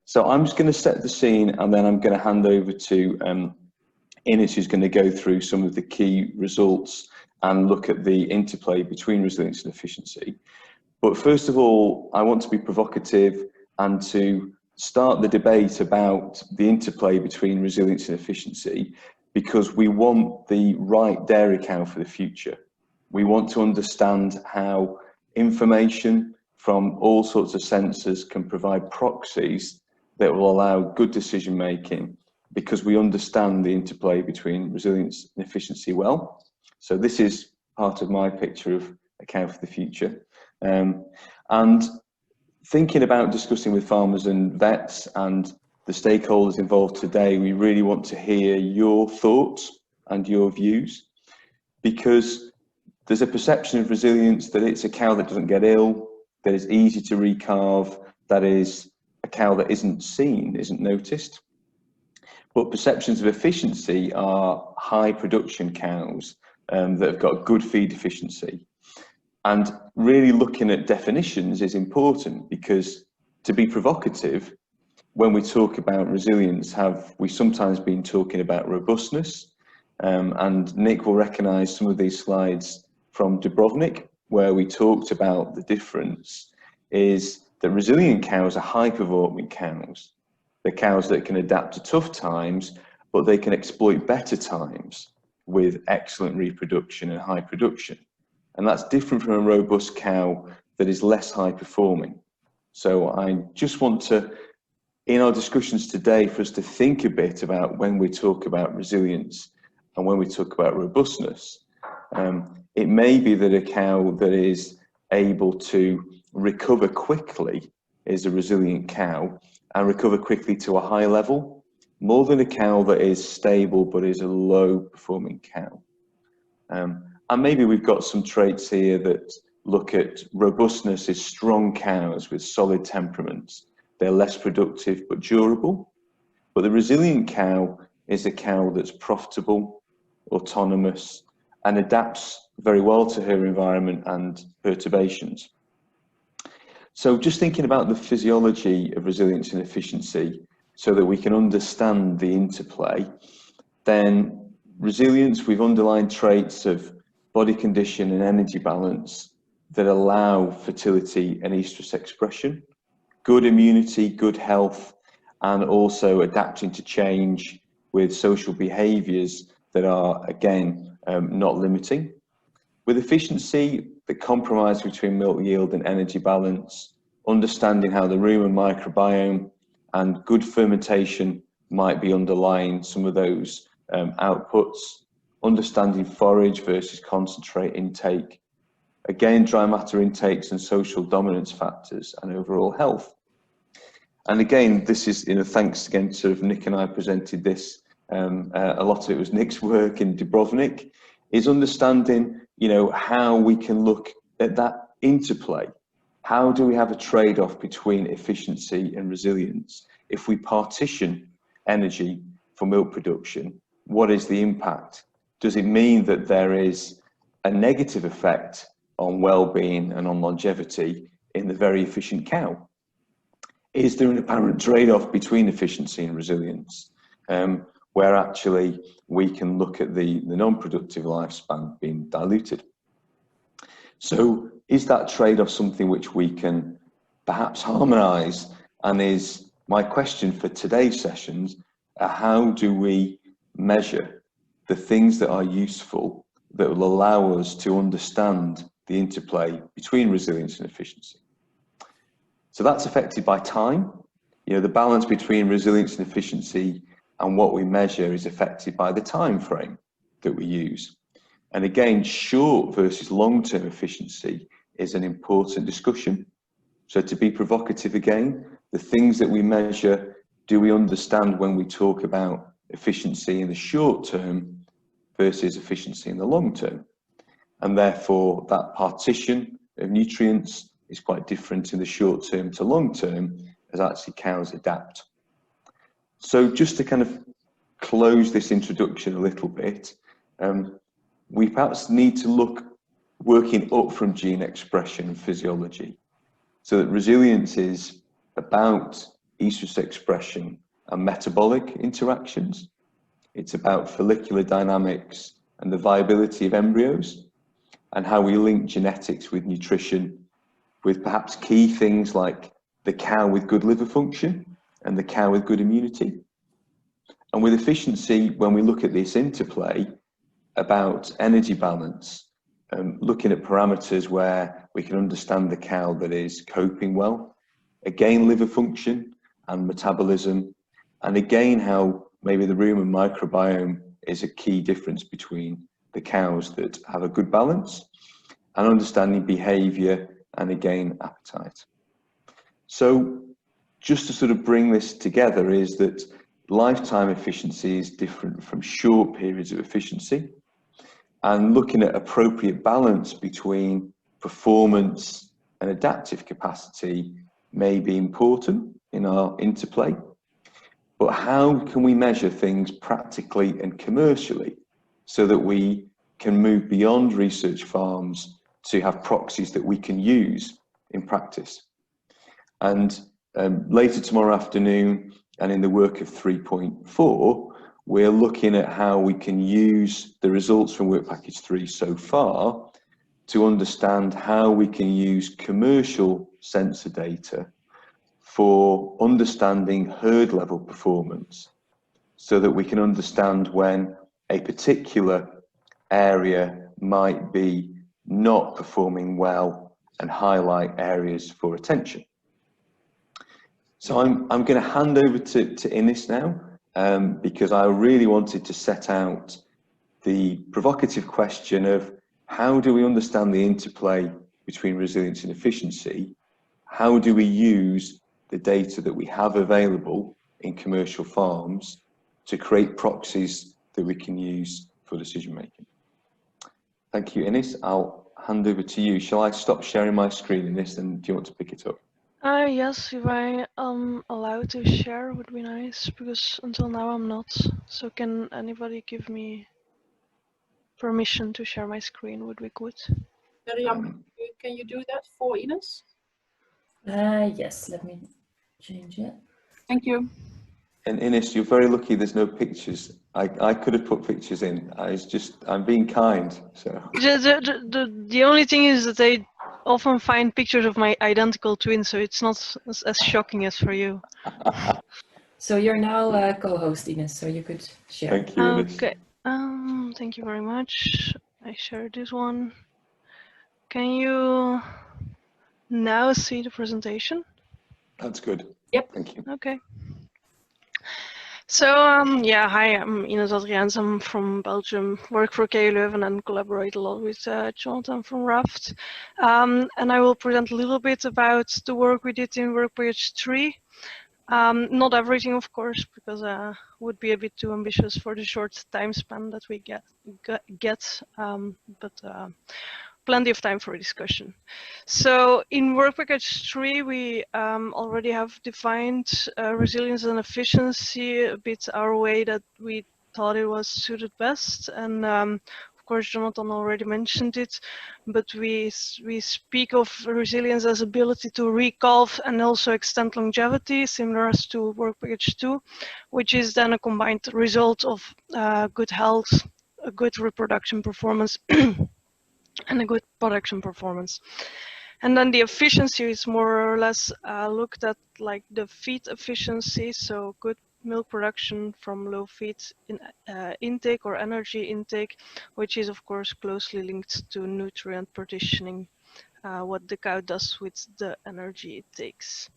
So I'm just going to set the scene, and then I'm going to hand over to Ines, who's going to go through some of the key results and look at the interplay between resilience and efficiency. But first of all, I want to be provocative and to start the debate about the interplay between resilience and efficiency, because we want the right dairy cow for the future. We want to understand how information from all sorts of sensors can provide proxies that will allow good decision making, because we understand the interplay between resilience and efficiency well. So this is part of my picture of a cow for the future. And thinking about discussing with farmers and vets and the stakeholders involved today, we really want to hear your thoughts and your views, because there's a perception of resilience that it's a cow that doesn't get ill, that is easy to recarve, that is a cow that isn't seen, isn't noticed. But perceptions of efficiency are high production cows that have got good feed efficiency. And really looking at definitions is important, because to be provocative, when we talk about resilience, have we sometimes been talking about robustness? And Nick will recognise some of these slides from Dubrovnik, where we talked about the difference is that resilient cows are high-performing cows. They're cows that can adapt to tough times, but they can exploit better times with excellent reproduction and high production. And that's different from a robust cow that is less high-performing. So I just want to, in our discussions today, for us to think a bit about when we talk about resilience and when we talk about robustness. It may be that a cow that is able to recover quickly is a resilient cow, and recover quickly to a high level, more than a cow that is stable but is a low performing cow. And maybe we've got some traits here that look at robustness is strong cows with solid temperaments. They're less productive but durable. But the resilient cow is a cow that's profitable, autonomous, and adapts very well to her environment and perturbations. So just thinking about the physiology of resilience and efficiency so that we can understand the interplay, then resilience, we've underlined traits of body condition and energy balance that allow fertility and estrus expression, good immunity, good health, and also adapting to change with social behaviours that are, again, not limiting. With efficiency, the compromise between milk yield and energy balance, understanding how the rumen microbiome and good fermentation might be underlying some of those outputs, understanding forage versus concentrate intake, again, dry matter intakes and social dominance factors, and overall health. And again, this is, thanks again to Nick and I presented this, a lot of it was Nick's work in Dubrovnik, is understanding, how we can look at that interplay. How do we have a trade-off between efficiency and resilience? If we partition energy for milk production, what is the impact? Does it mean that there is a negative effect on well-being and on longevity in the very efficient cow? Is there an apparent trade-off between efficiency and resilience, where actually we can look at the non-productive lifespan being diluted? So is that trade-off something which we can perhaps harmonise? And is my question for today's sessions, how do we measure the things that are useful that will allow us to understand the interplay between resilience and efficiency? So that's affected by time. The balance between resilience and efficiency and what we measure is affected by the time frame that we use. And again, short versus long-term efficiency is an important discussion. So to be provocative again, the things that we measure, do we understand when we talk about efficiency in the short term versus efficiency in the long term? And therefore that partition of nutrients is quite different in the short term to long term as actually cows adapt. So just to kind of close this introduction a little bit, we perhaps need to look working up from gene expression and physiology. So that resilience is about estrus expression, and metabolic interactions. It's about follicular dynamics and the viability of embryos, and how we link genetics with nutrition, with perhaps key things like the cow with good liver function and the cow with good immunity. And with efficiency, when we look at this interplay about energy balance, looking at parameters where we can understand the cow that is coping well, again liver function and metabolism, and again how maybe the rumen microbiome is a key difference between the cows that have a good balance, and understanding behavior and again appetite. So just to sort of bring this together is that lifetime efficiency is different from short periods of efficiency, and looking at appropriate balance between performance and adaptive capacity may be important in our interplay. But how can we measure things practically and commercially so that we can move beyond research farms to have proxies that we can use in practice? And later tomorrow afternoon, and in the work of 3.4, we're looking at how we can use the results from work package 3 so far to understand how we can use commercial sensor data for understanding herd level performance, so that we can understand when a particular area might be not performing well and highlight areas for attention. So I'm going to hand over to Ines now, because I really wanted to set out the provocative question of how do we understand the interplay between resilience and efficiency? How do we use the data that we have available in commercial farms to create proxies that we can use for decision making? Thank you, Ines. I'll hand over to you. Shall I stop sharing my screen, Ines, and do you want to pick it up? Yes, if I am allowed to share would be nice, because until now I'm not. So can anybody give me permission to share my screen would be good. Miriam, can you do that for Ines? Yes, let me change it. Thank you. And Ines, you're very lucky there's no pictures. I could have put pictures in. I'm being kind. So The only thing is that I often find pictures of my identical twin, so it's not as shocking as for you. So you're now co-host, Ines, so you could share. Thank you, Ines. Okay. Thank you very much. I shared this one. Can you now see the presentation? That's good. Yep. Thank you. Okay. So yeah, hi, I'm Ines Adriaens. I'm from Belgium, work for KU Leuven and collaborate a lot with Jonathan from RAFT. And I will present a little bit about the work we did in work package 3. Not everything, of course, because would be a bit too ambitious for the short time span that we get, but plenty of time for a discussion. So in work package 3, we already have defined resilience and efficiency a bit our way that we thought it was suited best. And of course, Jonathan already mentioned it, but we speak of resilience as ability to recalve and also extend longevity, similar as to work package 2, which is then a combined result of good health, a good reproduction performance, and a good production performance. And then the efficiency is more or less looked at like the feed efficiency, so good milk production from low feed intake or energy intake, which is of course closely linked to nutrient partitioning, what the cow does with the energy it takes.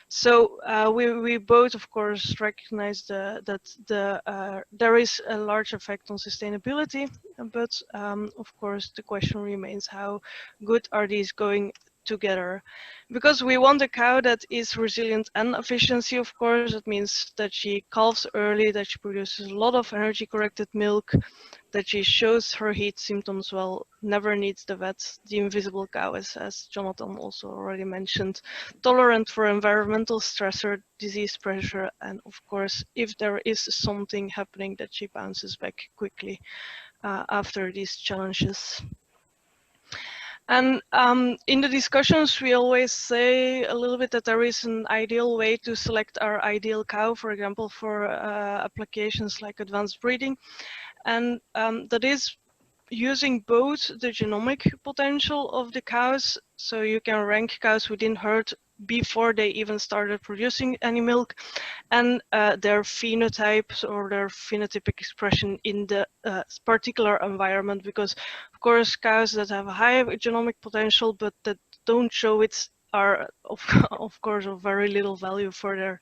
So we both, of course, recognize that there is a large effect on sustainability, but of course the question remains, how good are these going together? Because we want a cow that is resilient and efficiency, of course. It means that she calves early, that she produces a lot of energy corrected milk, that she shows her heat symptoms well, never needs the vet, the invisible cow, as Jonathan also already mentioned, tolerant for environmental stressor, disease pressure, and of course, if there is something happening, that she bounces back quickly after these challenges. And in the discussions, we always say a little bit that there is an ideal way to select our ideal cow, for example, for applications like advanced breeding. And that is using both the genomic potential of the cows, so you can rank cows within herd before they even started producing any milk, and their phenotypes or their phenotypic expression in the particular environment, because of course cows that have a high genomic potential but that don't show it are of course of very little value for their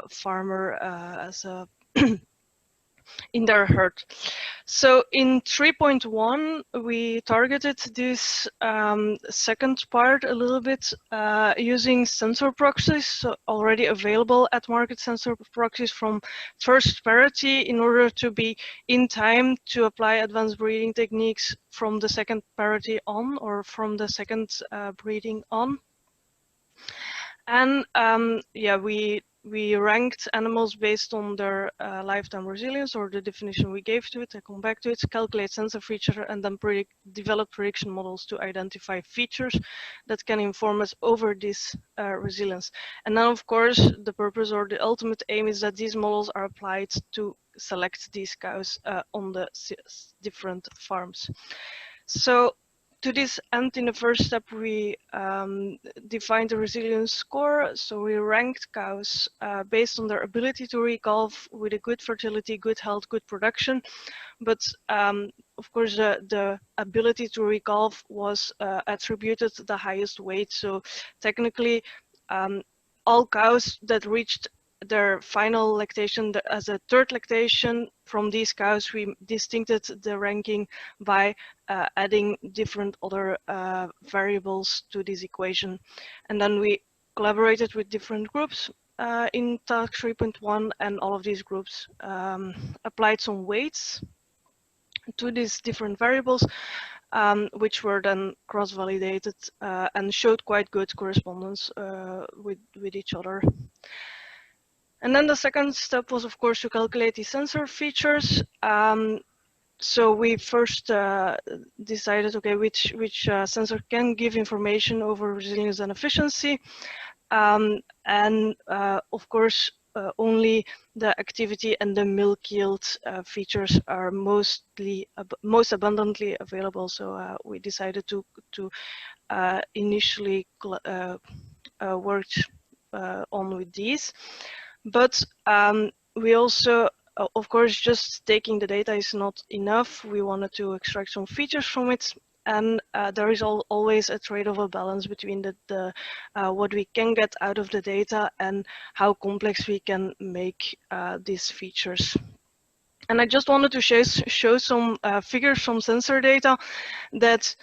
farmer as a in their herd. So in 3.1, we targeted this second part a little bit using sensor proxies, so already available at market sensor proxies from first parity, in order to be in time to apply advanced breeding techniques from the second parity on, or from the second breeding on. And yeah, we ranked animals based on their lifetime resilience, or the definition we gave to it. I come back to it. Calculate sensor feature, and then develop prediction models to identify features that can inform us over this resilience. And then, of course, the purpose or the ultimate aim is that these models are applied to select these cows on the different farms. So to this end, in the first step, we defined the resilience score. So we ranked cows based on their ability to recalve with a good fertility, good health, good production. But of course, the ability to recalve was attributed the highest weight. So technically, all cows that reached their final lactation as a third lactation, from these cows we distincted the ranking by adding different other variables to this equation. And then we collaborated with different groups in task 3.1, and all of these groups applied some weights to these different variables, which were then cross-validated and showed quite good correspondence with each other. And then the second step was, of course, to calculate the sensor features. So we first decided, okay, which sensor can give information over resilience and efficiency, and of course, only the activity and the milk yield features are most abundantly available. So we decided to initially work on with these. But we also, of course, just taking the data is not enough. We wanted to extract some features from it, and there is always a trade-off, a balance between the what we can get out of the data and how complex we can make these features. And I just wanted to show some figures from sensor data that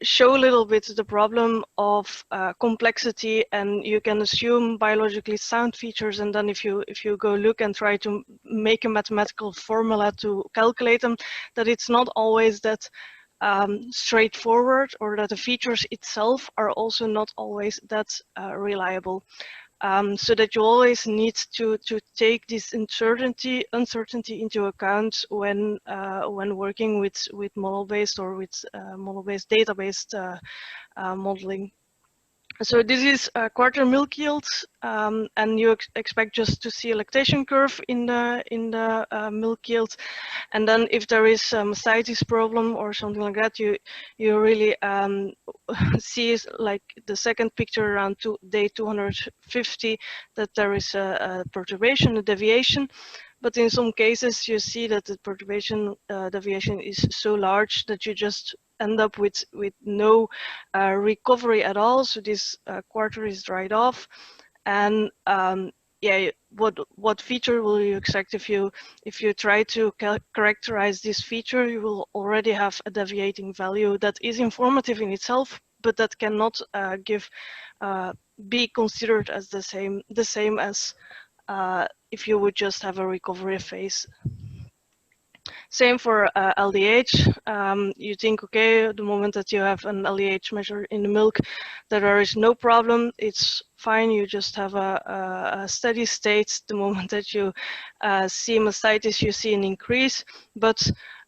show a little bit the problem of complexity, and you can assume biologically sound features, and then if you go look and try to make a mathematical formula to calculate them, that it's not always that straightforward, or that the features itself are also not always that reliable. So that you always need to take this uncertainty into account when working with model-based or with model-based data-based modeling. So this is quarter milk yields, and you expect just to see a lactation curve in the milk yields, and then if there is a mastitis problem or something like that, you really see, like the second picture around day 250, that there is a perturbation, a deviation. But in some cases, you see that the perturbation deviation is so large that you just end up with no recovery at all. So this quarter is dried off, and yeah, what feature will you extract if you try to characterize this feature? You will already have a deviating value that is informative in itself, but that cannot be considered as the same as if you would just have a recovery phase. Same for LDH. You think, okay, the moment that you have an LDH measure in the milk, that there is no problem, it's fine, you just have a steady state. The moment that you see mastitis, you see an increase. But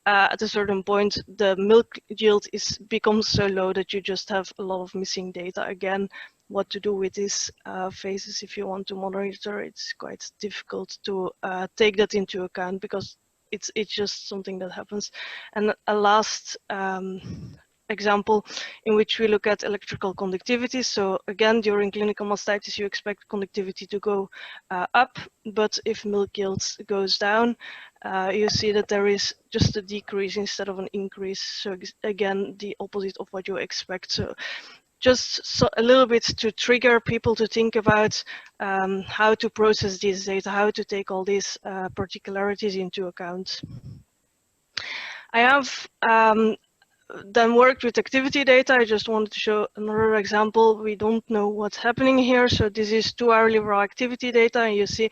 at a certain point, the milk yield becomes so low that you just have a lot of missing data. Again, what to do with these phases if you want to monitor, it's quite difficult to take that into account because it's just something that happens. And a last example in which we look at electrical conductivity. So again, during clinical mastitis, you expect conductivity to go up, but if milk yield goes down, you see that there is just a decrease instead of an increase. So again, the opposite of what you expect. So just a little bit to trigger people to think about how to process this data, how to take all these particularities into account. I have then worked with activity data. I just wanted to show another example. We don't know what's happening here. So this is 2 hourly raw activity data, and you see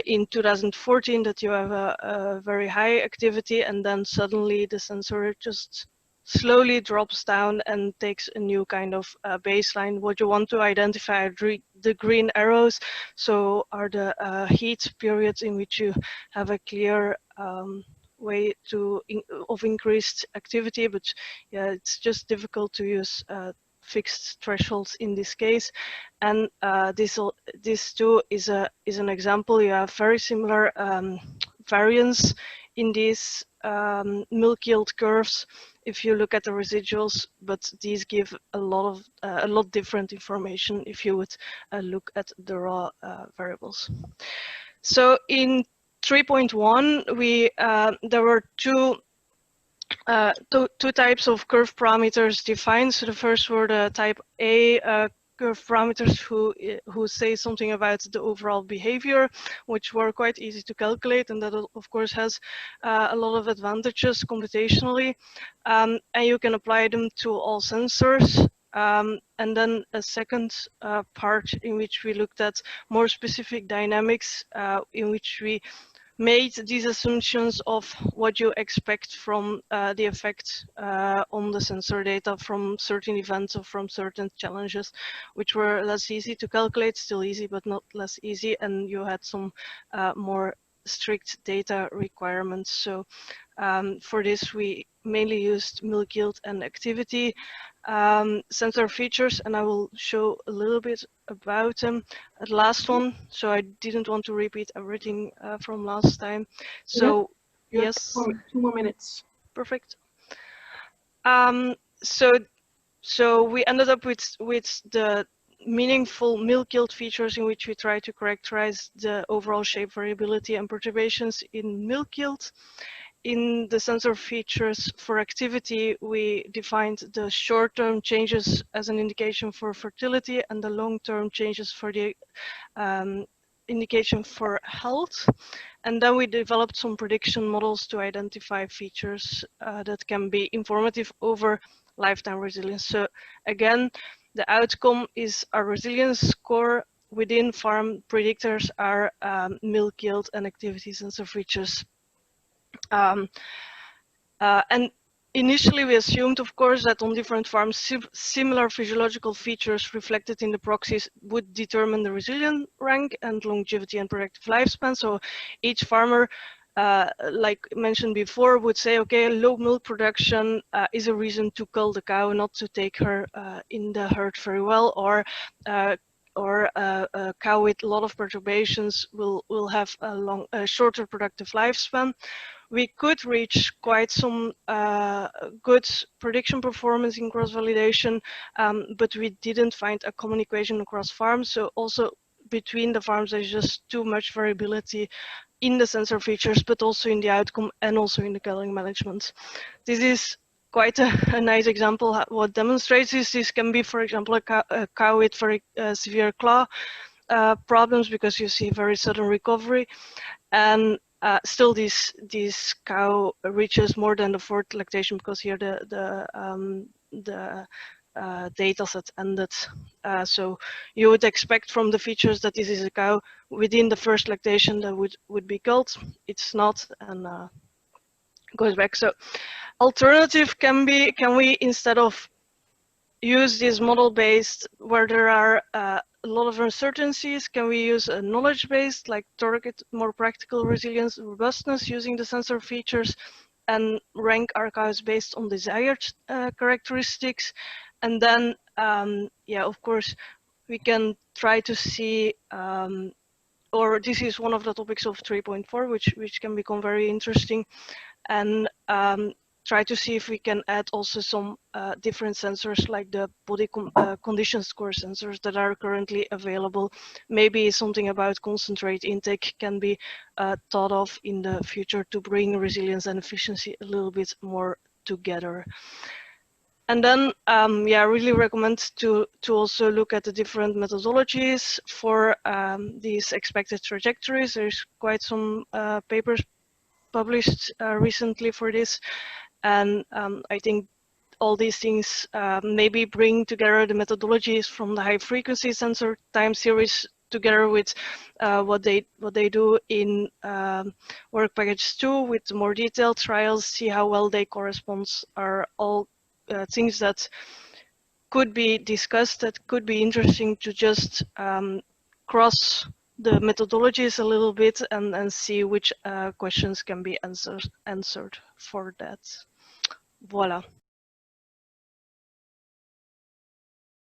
in 2014 that you have a very high activity, and then suddenly the sensor just slowly drops down and takes a new kind of baseline. What you want to identify are the green arrows, so are the heat periods in which you have a clear way of increased activity, but yeah, it's just difficult to use fixed thresholds in this case. And this too is an example. You have very similar variance in these milk yield curves if you look at the residuals, but these give a lot different information if you would look at the raw variables. So in 3.1, we there were two types of curve parameters defined. So the first were the type A curve parameters who say something about the overall behavior, which were quite easy to calculate, and that of course has a lot of advantages computationally, and you can apply them to all sensors. And then a second part in which we looked at more specific dynamics, in which we made these assumptions of what you expect from the effect on the sensor data from certain events or from certain challenges, which were less easy to calculate, still easy, but not less easy, and you had some more strict data requirements. So for this, we mainly used milk yield and activity sensor features, and I will show a little bit about them. The last one, so I didn't want to repeat everything from last time. So yeah, yes, 2 more minutes. Perfect. So we ended up with the meaningful milk yield features in which we try to characterize the overall shape variability and perturbations in milk yield. In the sensor features for activity, we defined the short-term changes as an indication for fertility and the long-term changes for the indication for health. And then we developed some prediction models to identify features that can be informative over lifetime resilience. So again, the outcome is a resilience score. Within farm predictors are milk yield and activity sensor features. And initially we assumed, of course, that on different farms, similar physiological features reflected in the proxies would determine the resilience rank and longevity and productive lifespan. So each farmer, like mentioned before, would say, okay, low milk production is a reason to cull the cow, not to take her in the herd very well, or a cow with a lot of perturbations will have a shorter productive lifespan. We could reach quite some good prediction performance in cross-validation, but we didn't find a common equation across farms. So also between the farms, there's just too much variability in the sensor features, but also in the outcome and also in the culling management. This is quite a nice example. What demonstrates this can be, for example, a cow with very severe claw problems, because you see very sudden recovery, and still this cow reaches more than the 4th lactation, because here the data set ended. So you would expect from the features that this is a cow within the 1st lactation that would be culled. It's not, and goes back. So alternative can we, instead of use this model-based where there are a lot of uncertainties, can we use a knowledge-based, like target more practical resilience, robustness, using the sensor features and rank archives based on desired characteristics. And then, yeah, of course, we can try to see, or this is one of the topics of 3.4, which can become very interesting, and try to see if we can add also some different sensors like the body condition score sensors that are currently available. Maybe something about concentrate intake can be thought of in the future to bring resilience and efficiency a little bit more together. And then, yeah, I really recommend to also look at the different methodologies for these expected trajectories. There's quite some papers published recently for this. And I think all these things maybe bring together the methodologies from the high frequency sensor time series together with what they do in work package 2 with more detailed trials, see how well they correspond, are all things that could be discussed, that could be interesting to just cross the methodologies a little bit and see which questions can be answered for that. Voila.